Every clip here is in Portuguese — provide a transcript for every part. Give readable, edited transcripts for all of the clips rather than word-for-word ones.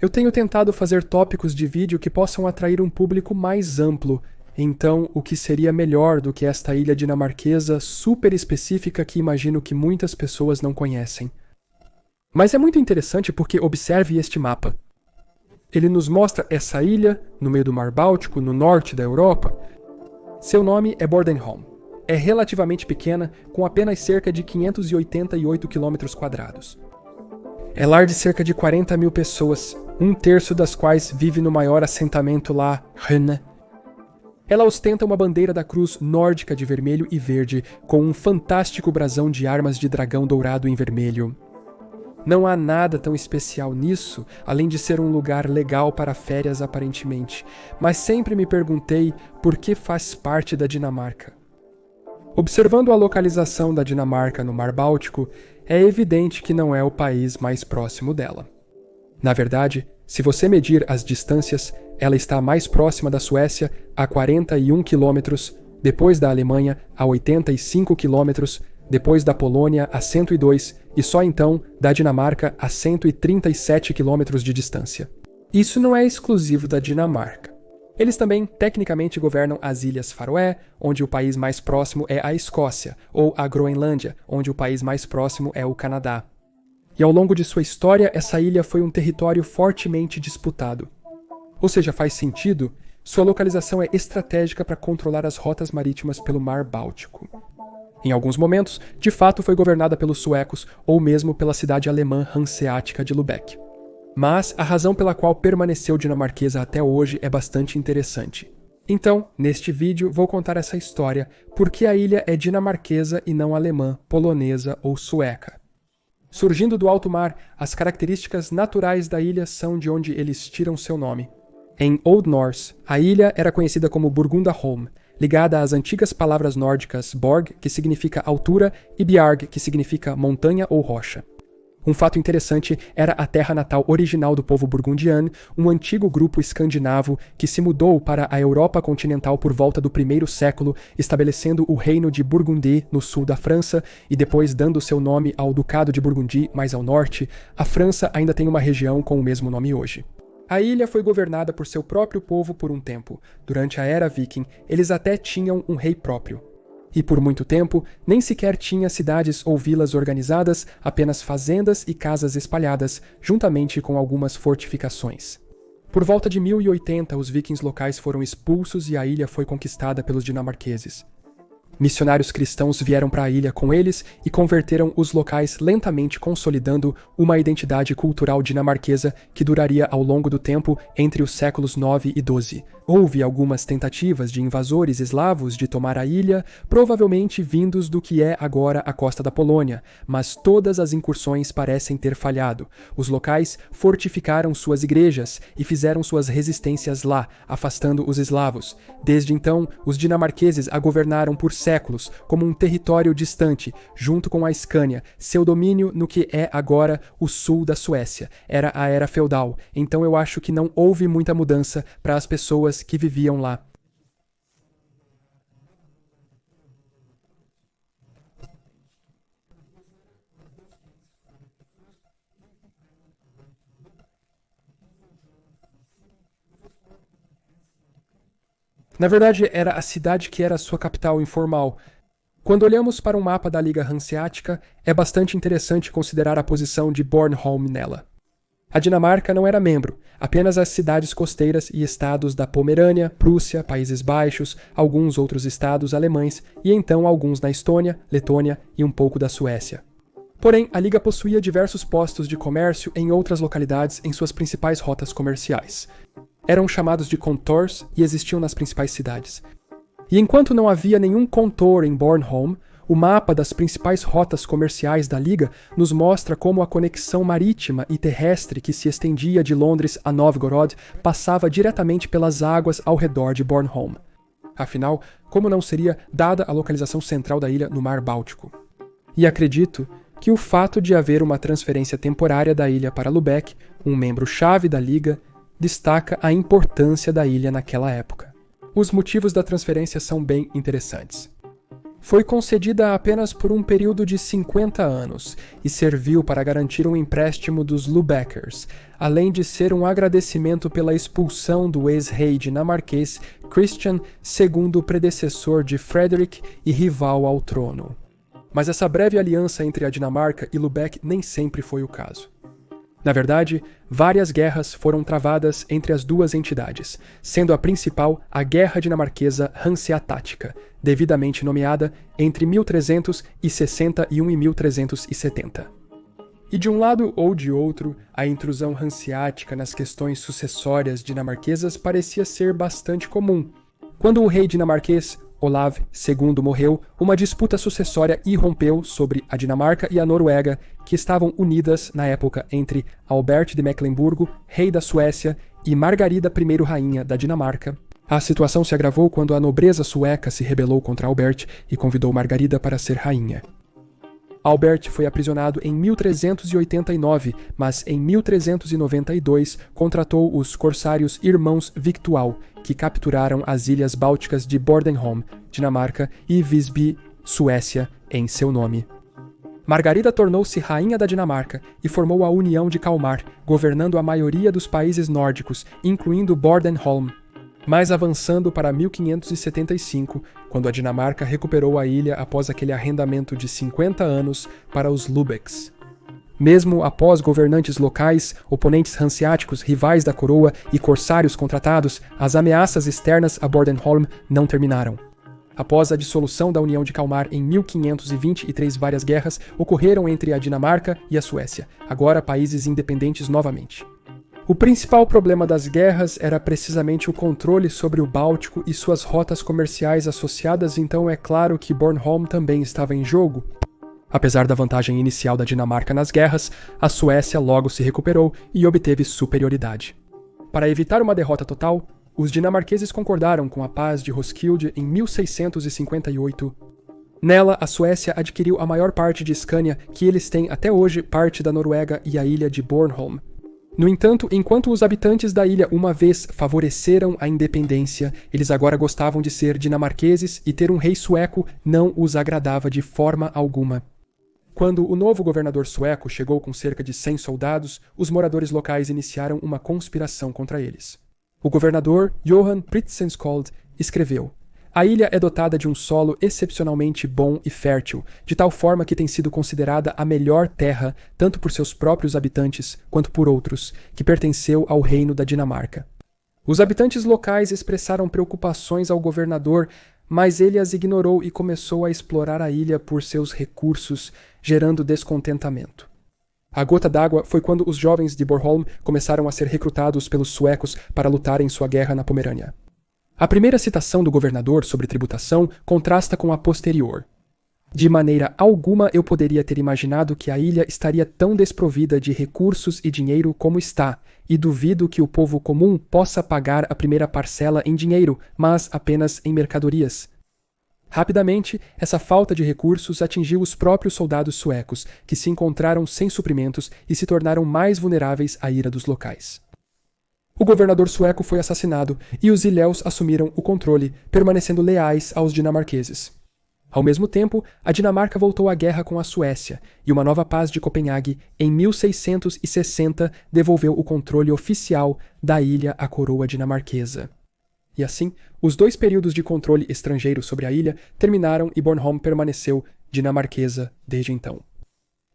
Eu tenho tentado fazer tópicos de vídeo que possam atrair um público mais amplo, então o que seria melhor do que esta ilha dinamarquesa super específica que imagino que muitas pessoas não conhecem. Mas é muito interessante porque observe este mapa. Ele nos mostra essa ilha, no meio do Mar Báltico, no norte da Europa. Seu nome é Bornholm. É relativamente pequena, com apenas cerca de 588 km². É lar de cerca de 40 mil pessoas, um terço das quais vive no maior assentamento lá, Rønne. Ela ostenta uma bandeira da cruz nórdica de vermelho e verde, com um fantástico brasão de armas de dragão dourado em vermelho. Não há nada tão especial nisso, além de ser um lugar legal para férias aparentemente, mas sempre me perguntei por que faz parte da Dinamarca. Observando a localização da Dinamarca no Mar Báltico, é evidente que não é o país mais próximo dela. Na verdade, se você medir as distâncias, ela está mais próxima da Suécia a 41 quilômetros, depois da Alemanha a 85 quilômetros, depois da Polônia a 102 e só então da Dinamarca a 137 quilômetros de distância. Isso não é exclusivo da Dinamarca. Eles também, tecnicamente, governam as Ilhas Faroé, onde o país mais próximo é a Escócia, ou a Groenlândia, onde o país mais próximo é o Canadá. E ao longo de sua história, essa ilha foi um território fortemente disputado. Ou seja, faz sentido, sua localização é estratégica para controlar as rotas marítimas pelo Mar Báltico. Em alguns momentos, de fato foi governada pelos suecos ou mesmo pela cidade alemã hanseática de Lübeck. Mas a razão pela qual permaneceu dinamarquesa até hoje é bastante interessante. Então, neste vídeo, vou contar essa história, porque a ilha é dinamarquesa e não alemã, polonesa ou sueca. Surgindo do alto mar, as características naturais da ilha são de onde eles tiram seu nome. Em Old Norse, a ilha era conhecida como Burgundaholm, ligada às antigas palavras nórdicas Borg, que significa altura, e Bjarg, que significa montanha ou rocha. Um fato interessante era a terra natal original do povo burgundiano, um antigo grupo escandinavo que se mudou para a Europa continental por volta do 1º século, estabelecendo o reino de Burgundy no sul da França e depois dando seu nome ao ducado de Burgundy mais ao norte. A França ainda tem uma região com o mesmo nome hoje. A ilha foi governada por seu próprio povo por um tempo. Durante a Era Viking, eles até tinham um rei próprio. E por muito tempo, nem sequer tinha cidades ou vilas organizadas, apenas fazendas e casas espalhadas, juntamente com algumas fortificações. Por volta de 1080, os vikings locais foram expulsos e a ilha foi conquistada pelos dinamarqueses. Missionários cristãos vieram para a ilha com eles e converteram os locais, lentamente consolidando uma identidade cultural dinamarquesa que duraria ao longo do tempo entre os séculos 9 e 12. Houve algumas tentativas de invasores eslavos de tomar a ilha, provavelmente vindos do que é agora a costa da Polônia, mas todas as incursões parecem ter falhado. Os locais fortificaram suas igrejas e fizeram suas resistências lá, afastando os eslavos. Desde então, os dinamarqueses a governaram por séculos, como um território distante, junto com a Escânia. Seu domínio no que é agora o sul da Suécia. Era a era feudal, então eu acho que não houve muita mudança para as pessoas que viviam lá. Na verdade, era a cidade que era sua capital informal. Quando olhamos para um mapa da Liga Hanseática, é bastante interessante considerar a posição de Bornholm nela. A Dinamarca não era membro, apenas as cidades costeiras e estados da Pomerânia, Prússia, Países Baixos, alguns outros estados alemães e então alguns na Estônia, Letônia e um pouco da Suécia. Porém, a Liga possuía diversos postos de comércio em outras localidades em suas principais rotas comerciais. Eram chamados de contors e existiam nas principais cidades. E enquanto não havia nenhum contor em Bornholm, o mapa das principais rotas comerciais da Liga nos mostra como a conexão marítima e terrestre que se estendia de Londres a Novgorod passava diretamente pelas águas ao redor de Bornholm. Afinal, como não seria dada a localização central da ilha no Mar Báltico? E acredito que o fato de haver uma transferência temporária da ilha para Lübeck, um membro-chave da Liga, destaca a importância da ilha naquela época. Os motivos da transferência são bem interessantes. Foi concedida apenas por um período de 50 anos e serviu para garantir um empréstimo dos Lübeckers, além de ser um agradecimento pela expulsão do ex-rei dinamarquês Christian, segundo predecessor de Frederick e rival ao trono. Mas essa breve aliança entre a Dinamarca e Lübeck nem sempre foi o caso. Na verdade, várias guerras foram travadas entre as duas entidades, sendo a principal a Guerra Dinamarquesa Hanseatática, devidamente nomeada entre 1361 e 1370. E de um lado ou de outro, a intrusão hanseática nas questões sucessórias dinamarquesas parecia ser bastante comum. Quando o rei dinamarquês Olav II morreu, uma disputa sucessória irrompeu sobre a Dinamarca e a Noruega, que estavam unidas na época entre Albert de Mecklemburgo, rei da Suécia, e Margarida I rainha da Dinamarca. A situação se agravou quando a nobreza sueca se rebelou contra Albert e convidou Margarida para ser rainha. Albert foi aprisionado em 1389, mas em 1392 contratou os corsários Irmãos Victual, que capturaram as ilhas bálticas de Bornholm, Dinamarca, e Visby, Suécia, em seu nome. Margarida tornou-se rainha da Dinamarca e formou a União de Kalmar, governando a maioria dos países nórdicos, incluindo Bornholm. Mas avançando para 1575, quando a Dinamarca recuperou a ilha após aquele arrendamento de 50 anos para os Lübecks. Mesmo após governantes locais, oponentes hanseáticos, rivais da coroa e corsários contratados, as ameaças externas a Bornholm não terminaram. Após a dissolução da União de Kalmar em 1523, várias guerras ocorreram entre a Dinamarca e a Suécia, agora países independentes novamente. O principal problema das guerras era precisamente o controle sobre o Báltico e suas rotas comerciais associadas, então é claro que Bornholm também estava em jogo. Apesar da vantagem inicial da Dinamarca nas guerras, a Suécia logo se recuperou e obteve superioridade. Para evitar uma derrota total, os dinamarqueses concordaram com a Paz de Roskilde em 1658. Nela, a Suécia adquiriu a maior parte de Scania, que eles têm até hoje parte da Noruega e a ilha de Bornholm. No entanto, enquanto os habitantes da ilha uma vez favoreceram a independência, eles agora gostavam de ser dinamarqueses e ter um rei sueco não os agradava de forma alguma. Quando o novo governador sueco chegou com cerca de 100 soldados, os moradores locais iniciaram uma conspiração contra eles. O governador Johan Pritzenskold escreveu: "A ilha é dotada de um solo excepcionalmente bom e fértil, de tal forma que tem sido considerada a melhor terra, tanto por seus próprios habitantes quanto por outros, que pertenceu ao reino da Dinamarca." Os habitantes locais expressaram preocupações ao governador, mas ele as ignorou e começou a explorar a ilha por seus recursos, gerando descontentamento. A gota d'água foi quando os jovens de Bornholm começaram a ser recrutados pelos suecos para lutar em sua guerra na Pomerânia. A primeira citação do governador sobre tributação contrasta com a posterior. "De maneira alguma eu poderia ter imaginado que a ilha estaria tão desprovida de recursos e dinheiro como está, e duvido que o povo comum possa pagar a primeira parcela em dinheiro, mas apenas em mercadorias." Rapidamente, essa falta de recursos atingiu os próprios soldados suecos, que se encontraram sem suprimentos e se tornaram mais vulneráveis à ira dos locais. O governador sueco foi assassinado e os ilhéus assumiram o controle, permanecendo leais aos dinamarqueses. Ao mesmo tempo, a Dinamarca voltou à guerra com a Suécia, e uma nova paz de Copenhague, em 1660, devolveu o controle oficial da ilha à coroa dinamarquesa. E assim, os dois períodos de controle estrangeiro sobre a ilha terminaram e Bornholm permaneceu dinamarquesa desde então.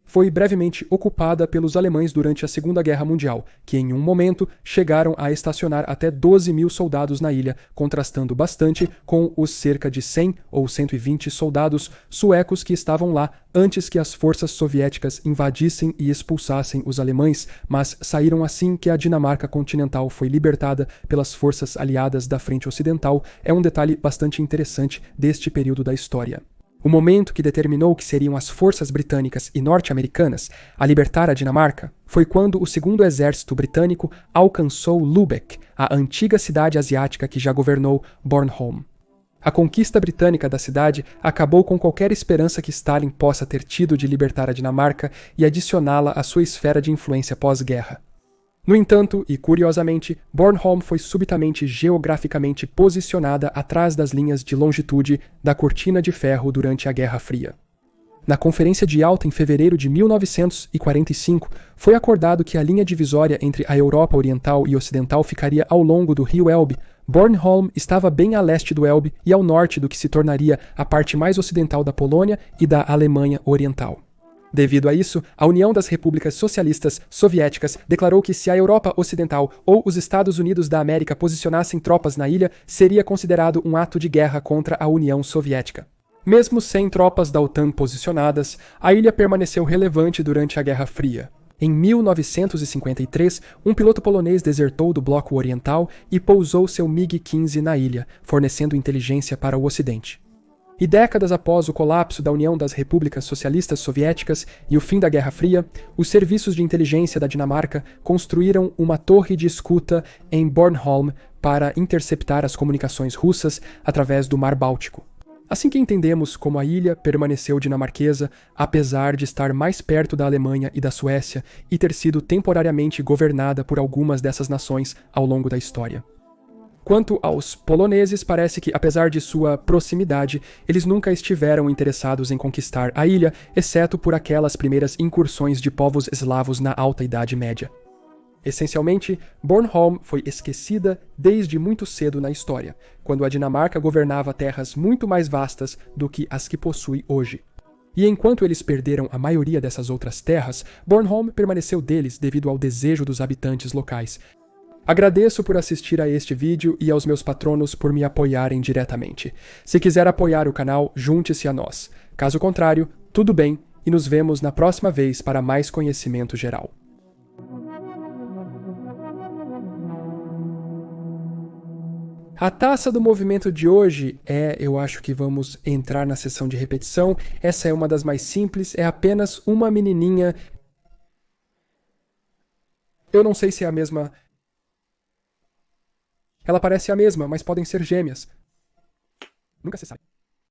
Foi brevemente ocupada pelos alemães durante a Segunda Guerra Mundial, que em um momento chegaram a estacionar até 12.000 soldados na ilha, contrastando bastante com os cerca de 100 ou 120 soldados suecos que estavam lá antes que as forças soviéticas invadissem e expulsassem os alemães, mas saíram assim que a Dinamarca continental foi libertada pelas forças aliadas da Frente Ocidental. É um detalhe bastante interessante deste período da história. O momento que determinou que seriam as forças britânicas e norte-americanas a libertar a Dinamarca foi quando o segundo exército britânico alcançou Lübeck, a antiga cidade asiática que já governou Bornholm. A conquista britânica da cidade acabou com qualquer esperança que Stalin possa ter tido de libertar a Dinamarca e adicioná-la à sua esfera de influência pós-guerra. No entanto, e curiosamente, Bornholm foi subitamente geograficamente posicionada atrás das linhas de longitude da cortina de ferro durante a Guerra Fria. Na Conferência de Yalta em fevereiro de 1945, foi acordado que a linha divisória entre a Europa Oriental e Ocidental ficaria ao longo do rio Elbe. Bornholm estava bem a leste do Elbe e ao norte do que se tornaria a parte mais ocidental da Polônia e da Alemanha Oriental. Devido a isso, a União das Repúblicas Socialistas Soviéticas declarou que se a Europa Ocidental ou os Estados Unidos da América posicionassem tropas na ilha, seria considerado um ato de guerra contra a União Soviética. Mesmo sem tropas da OTAN posicionadas, a ilha permaneceu relevante durante a Guerra Fria. Em 1953, um piloto polonês desertou do Bloco Oriental e pousou seu MiG-15 na ilha, fornecendo inteligência para o Ocidente. E décadas após o colapso da União das Repúblicas Socialistas Soviéticas e o fim da Guerra Fria, os serviços de inteligência da Dinamarca construíram uma torre de escuta em Bornholm para interceptar as comunicações russas através do Mar Báltico. Assim que entendemos como a ilha permaneceu dinamarquesa, apesar de estar mais perto da Alemanha e da Suécia e ter sido temporariamente governada por algumas dessas nações ao longo da história. Quanto aos poloneses, parece que, apesar de sua proximidade, eles nunca estiveram interessados em conquistar a ilha, exceto por aquelas primeiras incursões de povos eslavos na Alta Idade Média. Essencialmente, Bornholm foi esquecida desde muito cedo na história, quando a Dinamarca governava terras muito mais vastas do que as que possui hoje. E enquanto eles perderam a maioria dessas outras terras, Bornholm permaneceu deles devido ao desejo dos habitantes locais. Agradeço por assistir a este vídeo e aos meus patronos por me apoiarem diretamente. Se quiser apoiar o canal, junte-se a nós. Caso contrário, tudo bem, e nos vemos na próxima vez para mais conhecimento geral. A taça do movimento de hoje eu acho que vamos entrar na sessão de repetição. Essa é uma das mais simples, é apenas uma menininha. Eu não sei se é a mesma. Ela parece a mesma, mas podem ser gêmeas. Nunca se sabe.